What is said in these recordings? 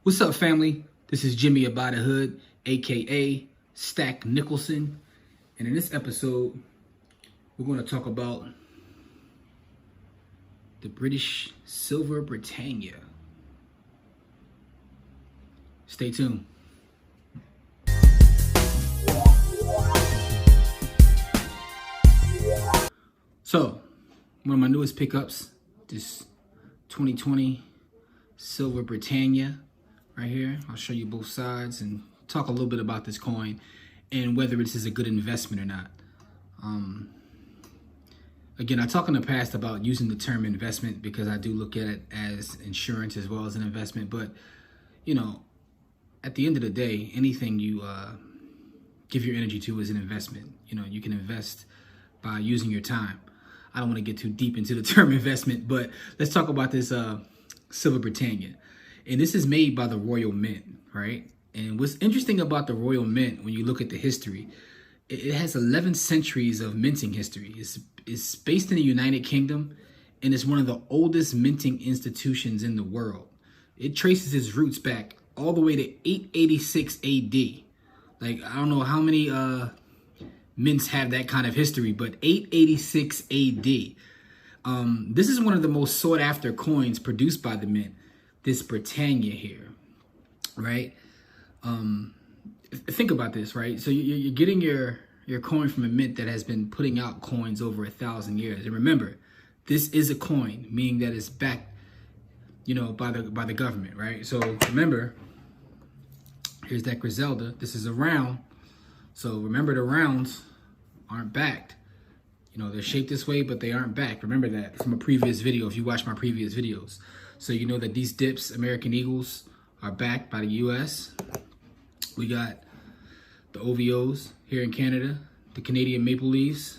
What's up, family? This is Jimmy Abada Hood, aka Stack Nicholson, and in this episode, we're going to talk about the British Silver Britannia. Stay tuned. So, one of my newest pickups, this 2020 Silver Britannia right here. I'll show you both sides and talk a little bit about this coin and whether this is a good investment or not. Again, I talked in the past about using the term investment because I do look at it as insurance as well as an investment. But, you know, at the end of the day, anything you give your energy to is an investment. You know, you can invest by using your time. I don't want to get too deep into the term investment, but let's talk about this Silver Britannia. And this is made by the Royal Mint, right? And what's interesting about the Royal Mint, when you look at the history, it has 11 centuries of minting history. It's based in the United Kingdom, and it's one of the oldest minting institutions in the world. It traces its roots back all the way to 886 AD. Like, I don't know how many mints have that kind of history, but 886 AD. This is one of the most sought after coins produced by the mint, this Britannia here, right? Think about this, right? So you're getting your coin from a mint that has been putting out coins over 1,000 years. And remember, this is a coin, meaning that it's backed, you know, by the government, right? So remember, here's that Griselda. This is a round. So remember, the rounds aren't backed. You know, they're shaped this way, but they aren't backed. Remember that from a previous video, if you watch my previous videos. So you know that these dips, American Eagles, are backed by the US. We got the OVOs here in Canada, the Canadian Maple Leafs,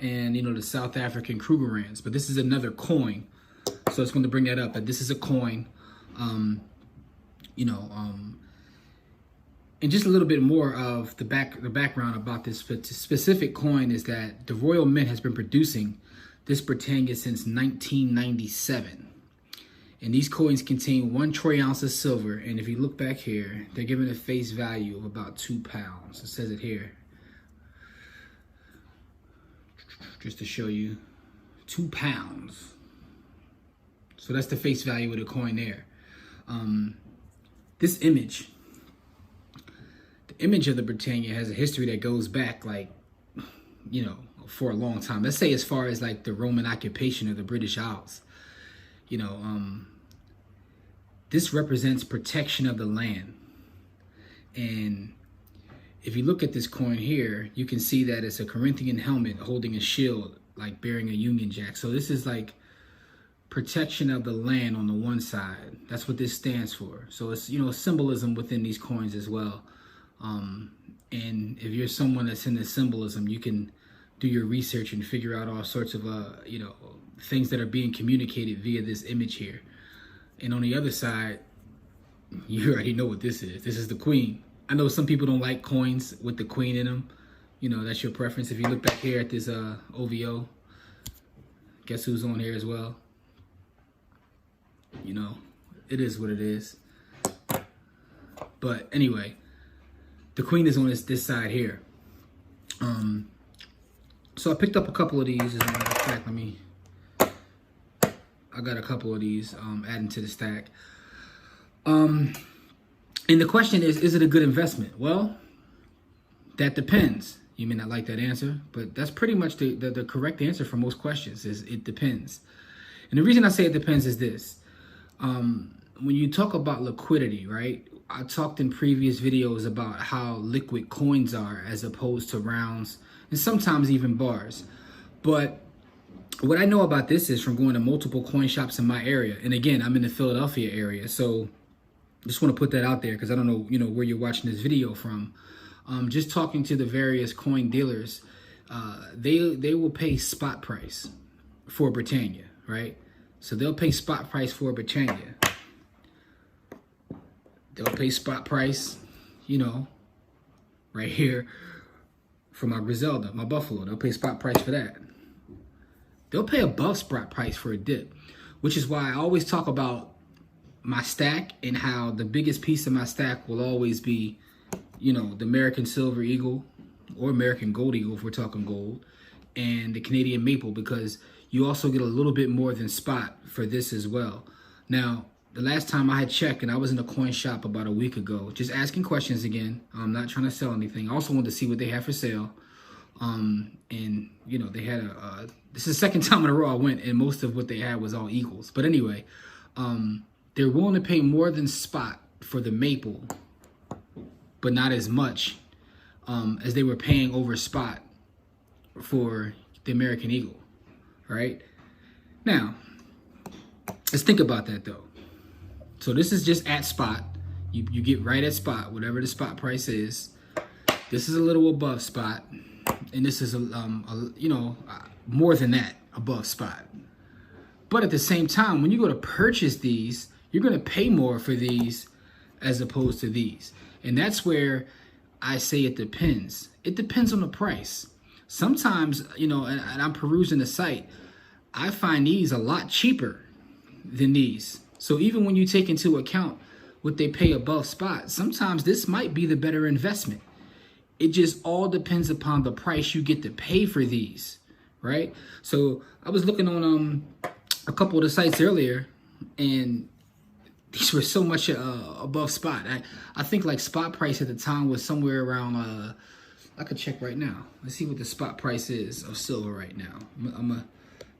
and, you know, the South African Krugerrands. But this is another coin. So it's going to bring that up, that this is a coin, and just a little bit more of the background about this specific coin is that the Royal Mint has been producing this Britannia since 1997. And these coins contain 1 troy ounce of silver. And if you look back here, they're given a face value of about 2 pounds. It says it here. Just to show you, 2 pounds. So that's the face value of the coin there. This image, the image of the Britannia has a history that goes back, like, you know, for a long time. Let's say as far as like the Roman occupation of the British Isles. You know, this represents protection of the land. And if you look at this coin here, you can see that it's a Corinthian helmet holding a shield, like bearing a Union Jack. So this is like protection of the land on the one side. That's what this stands for. So it's, you know, symbolism within these coins as well. And if you're someone that's in the symbolism, you can do your research and figure out all sorts of, you know, things that are being communicated via this image here. And on the other side, you already know what this is. This is the Queen. I know some people don't like coins with the Queen in them. You know, that's your preference. If you look back here at this OVO, guess who's on here as well? You know, it is what it is. But anyway, the Queen is on this side here. So I picked up a couple of these. As a matter of fact, I got a couple of these adding to the stack. And the question is it a good investment? Well, that depends. You may not like that answer, but that's pretty much the correct answer for most questions is it depends. And the reason I say it depends is this. When you talk about liquidity, right? I talked in previous videos about how liquid coins are as opposed to rounds and sometimes even bars. But what I know about this is from going to multiple coin shops in my area. And again, I'm in the Philadelphia area. So just want to put that out there because I don't know, you know, where you're watching this video from. Just talking to the various coin dealers, they will pay spot price for Britannia, right? So they'll pay spot price for Britannia. They'll pay spot price, you know, right here for my Griselda, my Buffalo. They'll pay spot price for that. They'll pay above spot price for a dip, which is why I always talk about my stack and how the biggest piece of my stack will always be, you know, the American Silver Eagle or American Gold Eagle if we're talking gold, and the Canadian Maple, because you also get a little bit more than spot for this as well. Now, the last time I had checked, and I was in a coin shop about a week ago, just asking questions again. I'm not trying to sell anything. I also wanted to see what they have for sale. And, you know, they had this is the second time in a row I went, and most of what they had was all equals. But anyway, they're willing to pay more than spot for the Maple, but not as much as they were paying over spot for the American Eagle, right? Now, let's think about that though. So this is just at spot. You get right at spot, whatever the spot price is. This is a little above spot, and this is more than that above spot. But at the same time, when you go to purchase these, you're going to pay more for these as opposed to these. And that's where I say it depends. It depends on the price. Sometimes, you know, and I'm perusing the site, I find these a lot cheaper than these. So even when you take into account what they pay above spot, sometimes this might be the better investment. It just all depends upon the price you get to pay for these, right? So I was looking on a couple of the sites earlier, and these were so much above spot. I think like spot price at the time was somewhere around, I could check right now. Let's see what the spot price is of silver right now. I'm gonna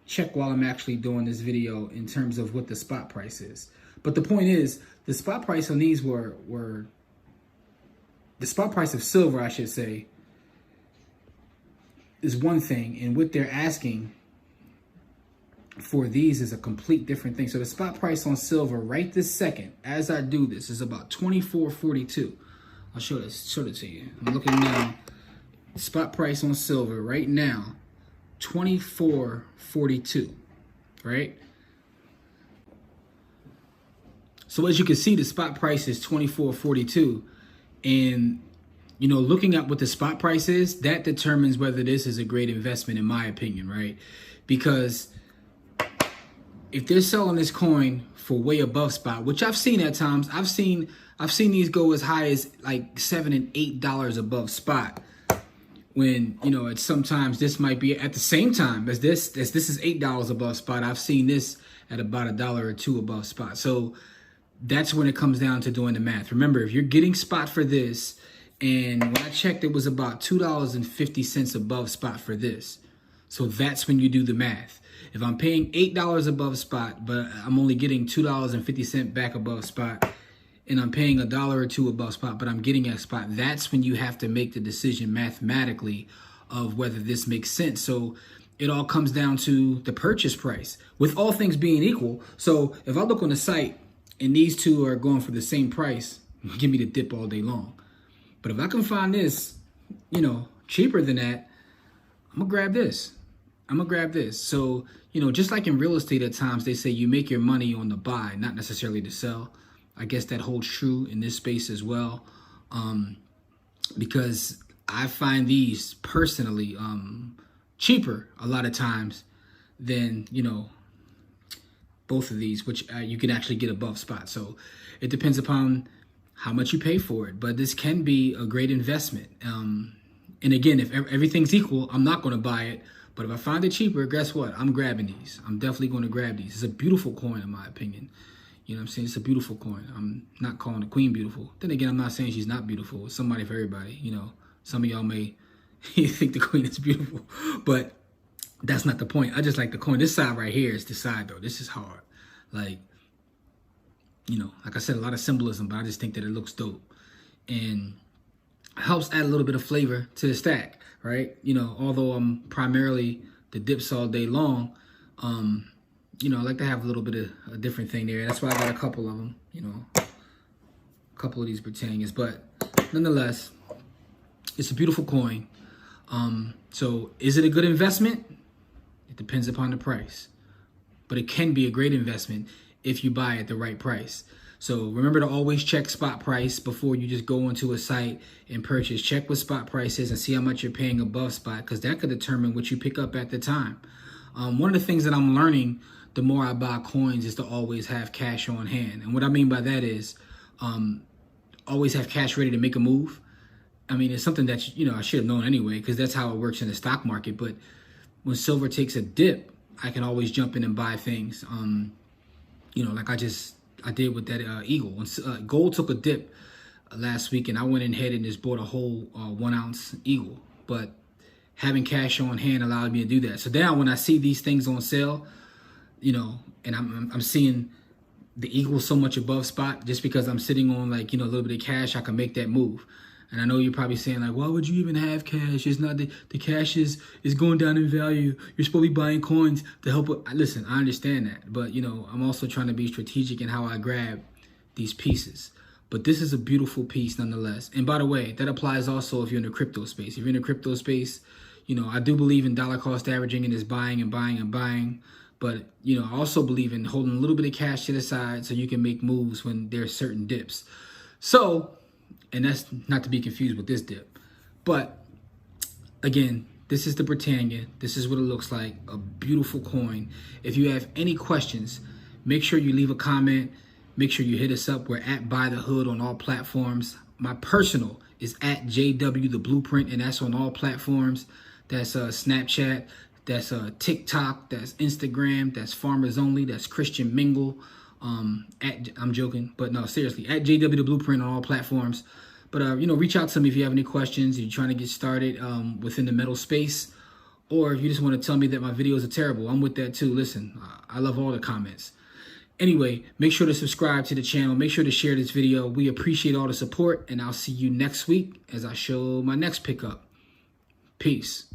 check while I'm actually doing this video in terms of what the spot price is. But the point is, the spot price on these were the spot price of silver, I should say, is one thing, and what they're asking for these is a complete different thing. So the spot price on silver right this second, as I do this, is about $24.42. I'll show it to you. I'm looking now. Spot price on silver right now, $24.42, right? So as you can see, the spot price is $24.42, and you know, looking at what the spot price is, that determines whether this is a great investment, in my opinion, right? Because if they're selling this coin for way above spot, which I've seen at times, I've seen these go as high as like $7 and $8 above spot. When, you know, it's sometimes this might be at the same time as this is $8 above spot. I've seen this at about $1 or $2 above spot. So that's when it comes down to doing the math. Remember, if you're getting spot for this, and when I checked, it was about $2.50 above spot for this. So that's when you do the math. If I'm paying $8 above spot, but I'm only getting $2.50 back above spot, and I'm paying $1 or $2 above spot, but I'm getting at spot, that's when you have to make the decision mathematically of whether this makes sense. So it all comes down to the purchase price, with all things being equal. So if I look on the site and these two are going for the same price, give me the dip all day long. But if I can find this, you know, cheaper than that, I'm gonna grab this. So, you know, just like in real estate at times, they say you make your money on the buy, not necessarily the sell. I guess that holds true in this space as well, because I find these personally cheaper a lot of times than, you know, both of these, which you can actually get above spot. So it depends upon how much you pay for it, but this can be a great investment. And again, if everything's equal, I'm not going to buy it. But if I find it cheaper, guess what? I'm grabbing these. I'm definitely going to grab these. It's a beautiful coin, in my opinion. You know what I'm saying? It's a beautiful coin. I'm not calling the queen beautiful. Then again, I'm not saying she's not beautiful. It's somebody for everybody. You know, some of y'all may think the queen is beautiful, but that's not the point. I just like the coin. This side right here is the side, though. This is hard. Like, you know, like I said, a lot of symbolism, but I just think that it looks dope and helps add a little bit of flavor to the stack, right? You know, although I'm primarily the dips all day long, you know, I like to have a little bit of a different thing there. That's why I got a couple of them, you know, a couple of these Britannias. But nonetheless, it's a beautiful coin. So is it a good investment? It depends upon the price. But it can be a great investment if you buy at the right price. So remember to always check spot price before you just go into a site and purchase. Check what spot price is and see how much you're paying above spot, because that could determine what you pick up at the time. One of the things that I'm learning the more I buy coins, is to always have cash on hand. And what I mean by that is always have cash ready to make a move. I mean, it's something that, you know, I should have known anyway, because that's how it works in the stock market. But when silver takes a dip, I can always jump in and buy things. You know, like I did with that Eagle. When gold took a dip last week, and I went ahead and just bought a whole 1 ounce Eagle. But having cash on hand allowed me to do that. So now when I see these things on sale, you know, and I'm seeing the Eagle so much above spot, just because I'm sitting on, like, you know, a little bit of cash, I can make that move. And I know you're probably saying, like, why would you even have cash? It's not the cash is going down in value. You're supposed to be buying coins to help. Listen, I understand that. But, you know, I'm also trying to be strategic in how I grab these pieces. But this is a beautiful piece nonetheless. And by the way, that applies also if you're in the crypto space. If you're in the crypto space, you know, I do believe in dollar cost averaging and just buying and buying and buying. But, you know, I also believe in holding a little bit of cash to the side so you can make moves when there's certain dips. So, and that's not to be confused with this dip. But again, this is the Britannia. This is what it looks like, a beautiful coin. If you have any questions, make sure you leave a comment. Make sure you hit us up. We're at Buy the Hood on all platforms. My personal is at JW the Blueprint, and that's on all platforms. That's Snapchat, that's TikTok, that's Instagram, that's Farmers Only, that's Christian Mingle. I'm joking, but no, seriously, at JW the Blueprint on all platforms. But you know, reach out to me if you have any questions. If you're trying to get started within the metal space, or if you just want to tell me that my videos are terrible, I'm with that too. Listen, I love all the comments. Anyway, make sure to subscribe to the channel. Make sure to share this video. We appreciate all the support, and I'll see you next week as I show my next pickup. Peace.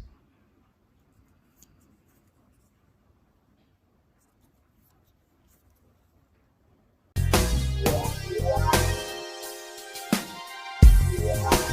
Yeah.